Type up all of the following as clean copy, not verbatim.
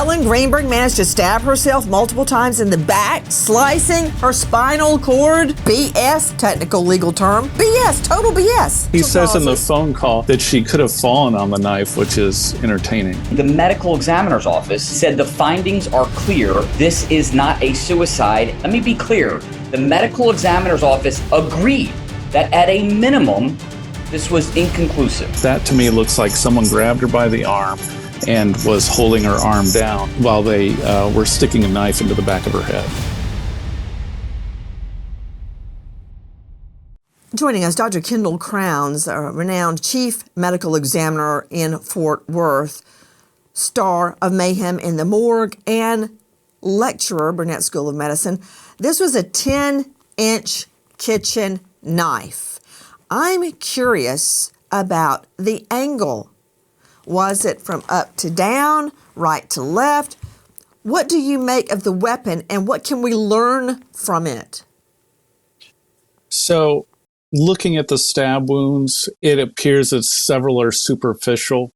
Ellen Greenberg managed to stab herself multiple times in the back, slicing her spinal cord. BS, technical legal term. BS, total BS. He says in the phone call that she could have fallen on the knife, which is entertaining. The medical examiner's office said the findings are clear. This is not a suicide. Let me be clear. The medical examiner's office agreed that at a minimum, this was inconclusive. That to me looks like someone grabbed her by the arm and was holding her arm down while they were sticking a knife into the back of her head. Joining us, Dr. Kendall Crowns, a renowned chief medical examiner in Fort Worth, star of Mayhem in the Morgue, and lecturer, Burnett School of Medicine. This was a 10-inch kitchen knife. I'm curious about the angle. Was it from up to down, right to left? What do you make of the weapon, and what can we learn from it? So, looking at the stab wounds, it appears that several are superficial,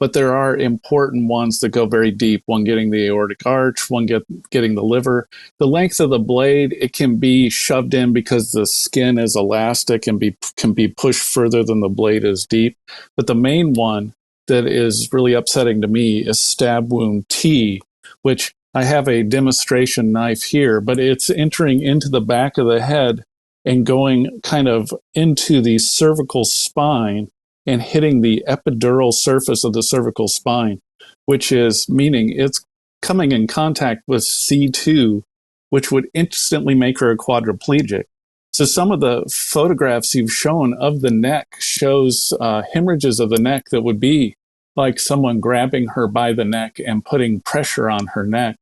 but there are important ones that go very deep, one getting the aortic arch, one getting the liver. The length of the blade, it can be shoved in because the skin is elastic and can be pushed further than the blade is deep. But the main one that is really upsetting to me is stab wound T, which I have a demonstration knife here, but it's entering into the back of the head and going kind of into the cervical spine and hitting the epidural surface of the cervical spine, which is meaning it's coming in contact with C2, which would instantly make her a quadriplegic. So some of the photographs you've shown of the neck shows hemorrhages of the neck that would be like someone grabbing her by the neck and putting pressure on her neck.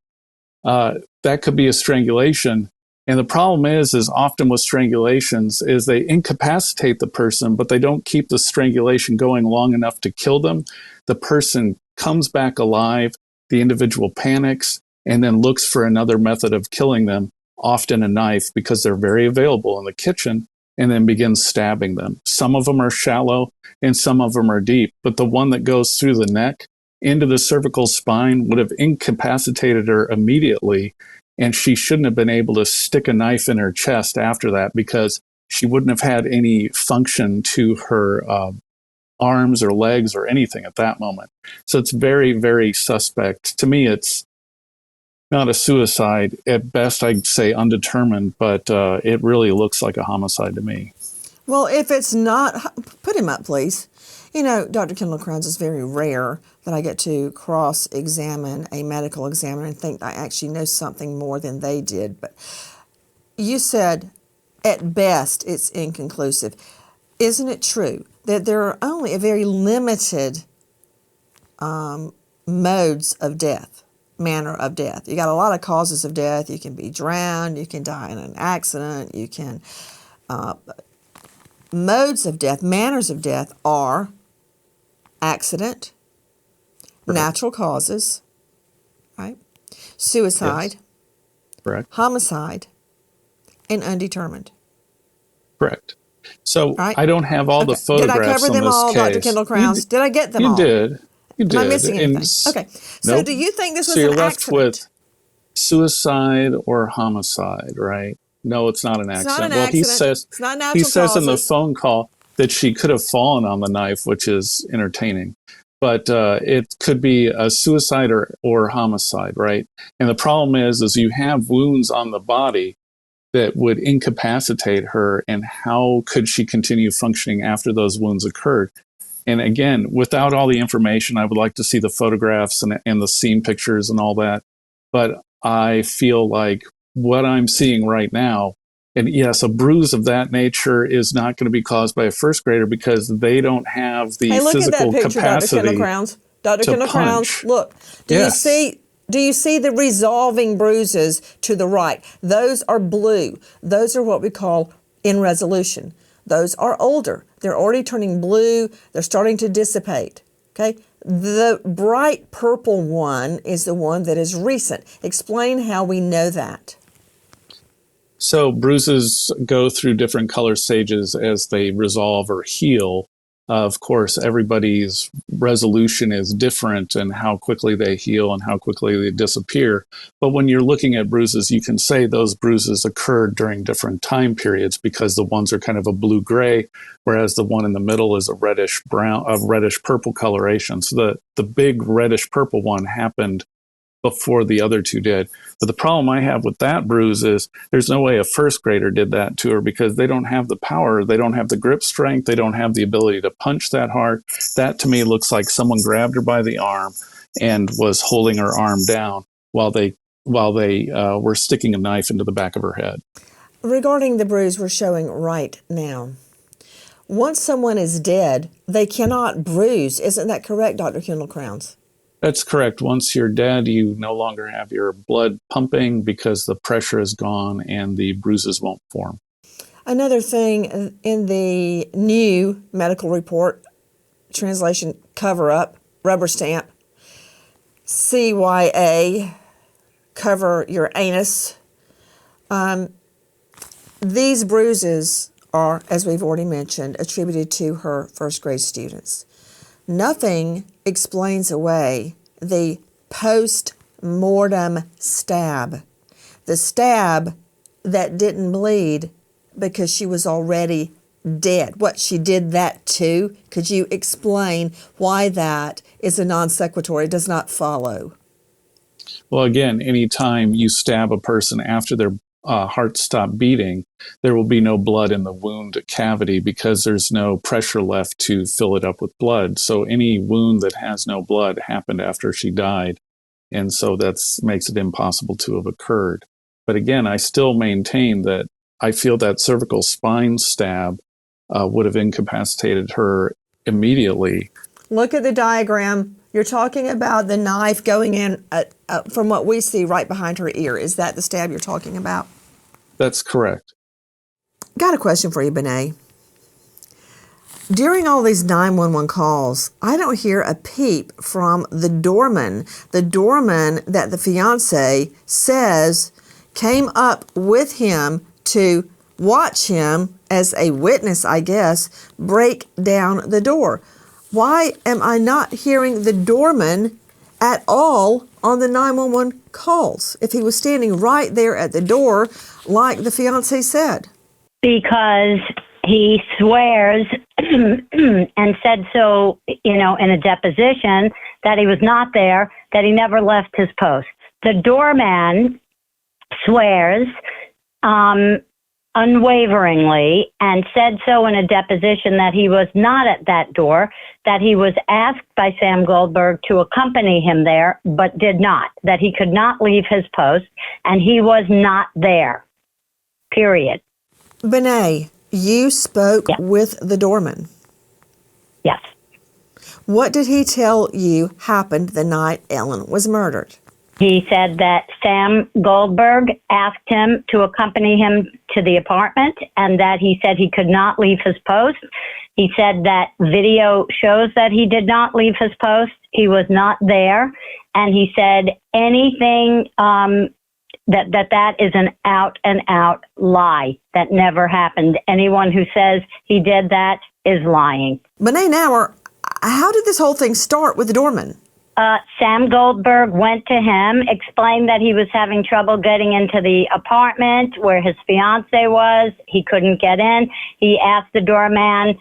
That could be a strangulation. And the problem is often with strangulations is they incapacitate the person, but they don't keep the strangulation going long enough to kill them. The person comes back alive, the individual panics, and then looks for another method of killing them, often a knife, because they're very available in the kitchen, and then begins stabbing them. Some of them are shallow and some of them are deep, but the one that goes through the neck into the cervical spine would have incapacitated her immediately, and she shouldn't have been able to stick a knife in her chest after that because she wouldn't have had any function to her arms or legs or anything at that moment. So it's very, very suspect. To me, it's not a suicide. At best, I'd say undetermined, but it really looks like a homicide to me. Well, if it's not, put him up, please. You know, Dr. Kendall Crowns, is very rare that I get to cross-examine a medical examiner and think I actually know something more than they did. But you said, at best, it's inconclusive. Isn't it true that there are only a very limited modes of death, manner of death? You got a lot of causes of death. You can be drowned. You can die in an accident. You can... modes of death, manners of death are accident, natural causes, right? Suicide, yes. Correct. Homicide, and undetermined. Correct. So right. I don't have all the photographs Did I cover them all, Dr. Kendall Crowns? Did I get them all? You did. You did. Am I missing anything? Okay. So nope. do you think this was so you're an left accident? with suicide or homicide, right? No, it's not an accident. Not an well, accident. he says it's not natural he says causes. in the phone call that she could have fallen on the knife, which is entertaining. But it could be a suicide or homicide, right? And the problem is you have wounds on the body that would incapacitate her, and how could she continue functioning after those wounds occurred? And again, without all the information, I would like to see the photographs and the scene pictures and all that. But I feel like what I'm seeing right now, and yes, a bruise of that nature is not going to be caused by a first grader because they don't have the physical capacity. Dr. Kendall Crowns. Dr. Kendall Crowns, look, do you see the resolving bruises to the right? Those are blue. Those are what we call in resolution. Those are older. They're already turning blue. They're starting to dissipate. Okay? The bright purple one is the one that is recent. Explain how we know that. So bruises go through different color stages as they resolve or heal. Of course, everybody's resolution is different and how quickly they heal and how quickly they disappear. But when you're looking at bruises, you can say those bruises occurred during different time periods because the ones are kind of a blue-gray, whereas the one in the middle is a reddish-brown, a reddish-purple coloration. So the big reddish-purple one happened before the other two did. But the problem I have with that bruise is there's no way a first grader did that to her because they don't have the power, they don't have the grip strength, they don't have the ability to punch that hard. That to me looks like someone grabbed her by the arm and was holding her arm down while they were sticking a knife into the back of her head. Regarding the bruise we're showing right now, once someone is dead, they cannot bruise. Isn't that correct, Dr. Kendall Crowns? That's correct. Once you're dead, you no longer have your blood pumping because the pressure is gone and the bruises won't form. Another thing in the new medical report, translation cover up, rubber stamp, CYA, cover your anus. These bruises are, as we've already mentioned, attributed to her first grade students. Nothing explains away the post-mortem stab, the stab that didn't bleed because she was already dead. What, she did that too? Could you explain why that is a non sequitur? It does not follow. Well, again, anytime you stab a person after their heart stopped beating, there will be no blood in the wound cavity because there's no pressure left to fill it up with blood. So any wound that has no blood happened after she died. And so that makes it impossible to have occurred. But again, I still maintain that I feel that cervical spine stab would have incapacitated her immediately. Look at the diagram. You're talking about the knife going in from what we see right behind her ear. Is that the stab you're talking about? That's correct. Got a question for you, Benet. During all these 911 calls, I don't hear a peep from the doorman that the fiance says came up with him to watch him as a witness, I guess, break down the door. Why am I not hearing the doorman at all on the 911 calls if he was standing right there at the door like the fiancé said? Because he swears and said so, in a deposition, that he was not there, that he never left his post. The doorman swears unwaveringly and said so in a deposition that he was not at that door, that he was asked by Sam Goldberg to accompany him there, but did not, that he could not leave his post, and he was not there, period. Benet, you spoke with the doorman. Yes. What did he tell you happened the night Ellen was murdered? He said that Sam Goldberg asked him to accompany him to the apartment and that he said he could not leave his post. He said that video shows that he did not leave his post. He was not there. And he said anything that is an out and out lie. That never happened. Anyone who says he did that is lying. Benet Nauer, how did this whole thing start with the doorman? Sam Goldberg went to him, explained that he was having trouble getting into the apartment where his fiance was. He couldn't get in. He asked the doorman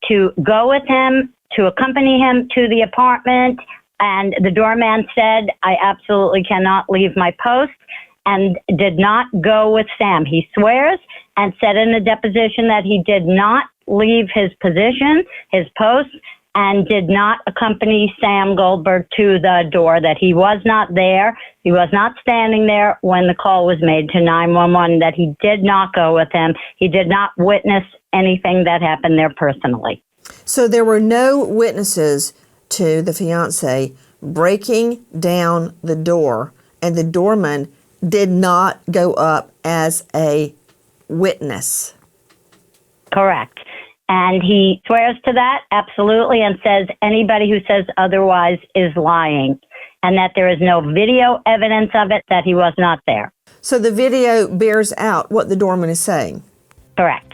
to go with him, to accompany him to the apartment. And the doorman said, I absolutely cannot leave my post, and did not go with Sam. He swears and said in a deposition that he did not leave his position, his post, and did not accompany Sam Goldberg to the door, that he was not there. He was not standing there when the call was made to 911, that he did not go with him. He did not witness anything that happened there personally. So there were no witnesses to the fiancé breaking down the door, and the doorman did not go up as a witness. Correct. And he swears to that, absolutely, and says anybody who says otherwise is lying, and that there is no video evidence of it, that he was not there. So the video bears out what the doorman is saying. Correct.